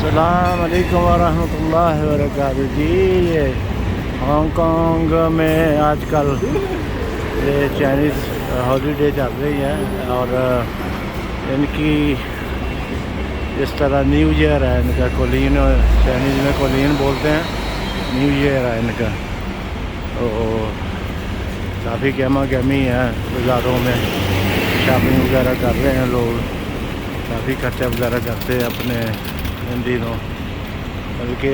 अस्सलाम वालेकुम वरहमतुल्लाहि वबरकातुहू जी। ये हांगकांग में आजकल ये चाइनीज़ हॉलीडे चल रही है और इनकी इस तरह न्यू ईयर है इनका। कोलिन चाइनीज़ में कोलिन बोलते हैं, न्यू ईयर है इनका। तो काफ़ी गहमा गहमी है बाज़ारों में, शॉपिंग वगैरह कर रहे हैं लोग, काफ़ी खर्चा वगैरह करते हैं अपने इन दिनों, बल्कि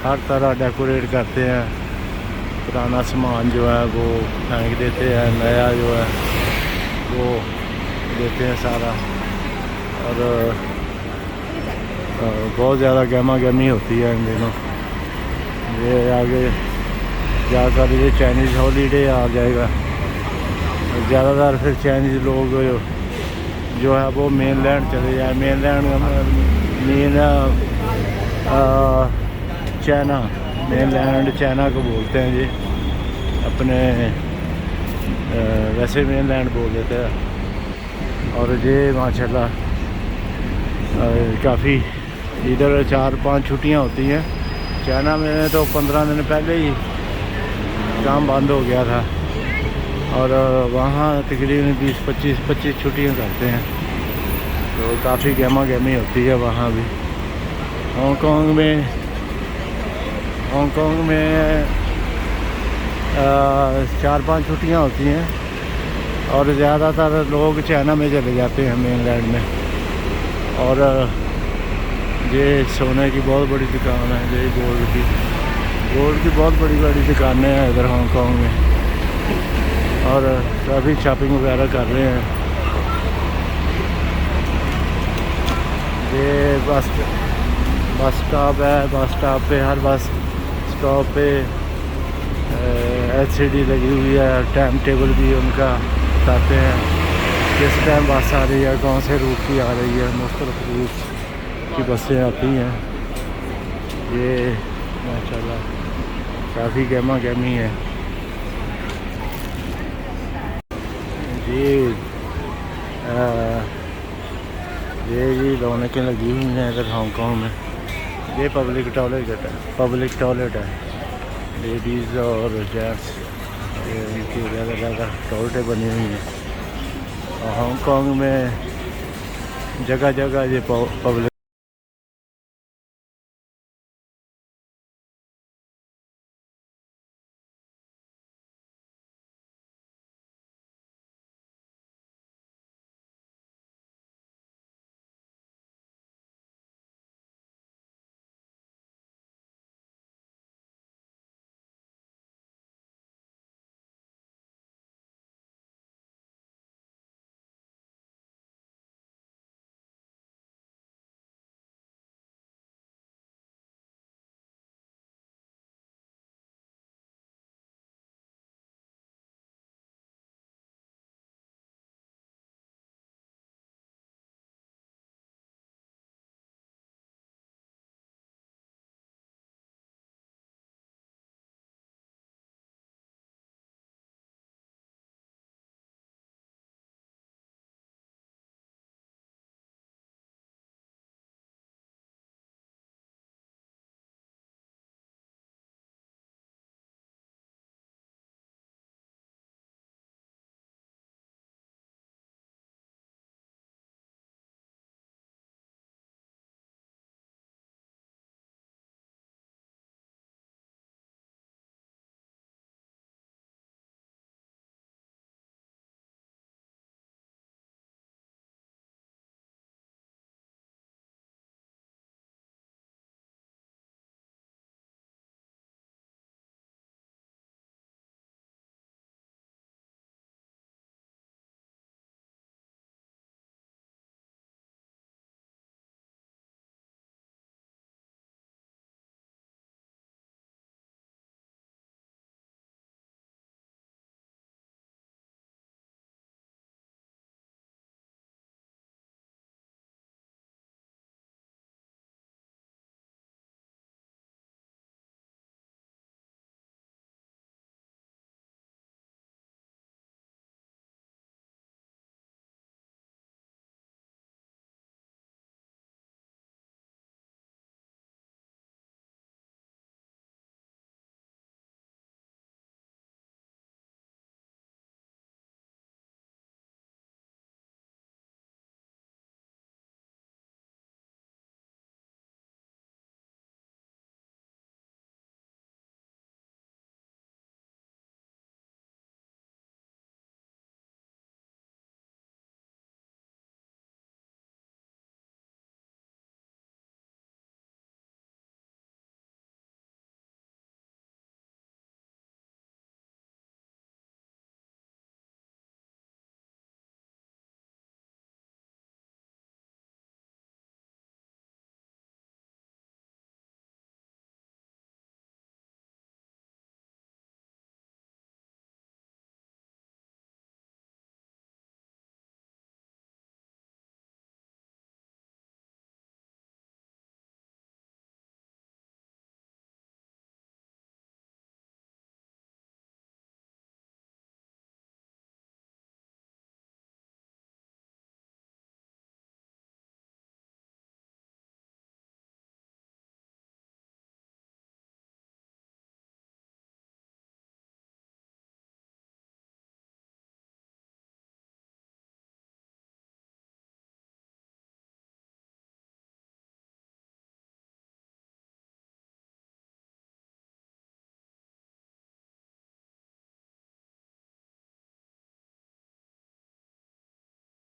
हर तरह डेकोरेट करते हैं। पुराना सामान जो है वो फेंक देते हैं, नया जो है वो देते हैं सारा। और बहुत ज़्यादा गहमा गहमी होती है इन दिनों। ये आगे जाकर ये चाइनीज़ हॉलीडे आ जाएगा। ज़्यादातर फिर चाइनीज़ लोग जो है वो मेनलैंड चले जाए। चाइना, मेनलैंड चाइना को बोलते हैं जी अपने, वैसे मेनलैंड बोल देते हैं। और ये माशाल्लाह काफ़ी इधर 4-5 छुट्टियां होती हैं। चाइना में तो 15 दिन पहले ही काम बंद हो गया था और वहाँ तकरीबन 20-25 छुट्टियां करते हैं। तो काफ़ी गहमा गहमी होती है वहाँ भी। हांगकांग में 4-5 छुट्टियां होती हैं और ज़्यादातर लोग चाइना में चले जाते हैं, मेनलैंड में। और ये सोने की बहुत बड़ी दुकान है, ये गोल्ड की बहुत बड़ी बड़ी दुकानें हैं इधर हांगकांग में। और काफ़ी शॉपिंग वगैरह कर रहे हैं। ये बस स्टॉप है। बस स्टॉप पे, हर बस स्टॉप पे LCD लगी हुई है। टाइम टेबल भी उनका बताते हैं किस टाइम बस आ रही है, कौन से रूट की आ रही है। मुख्तलिफ रूट की बसें आती हैं। ये माशाल्लाह काफ़ी गहमा गहमी है जी। ये जी रौनकें लगी हुई हैं इधर हांगकांग में। ये पब्लिक टॉयलेट है। लेडीज़ और जेंट्स इनकी ज़्यादा टॉयलेटें बनी हुई हैं। और हांगकांग में जगह जगह ये पब्लिक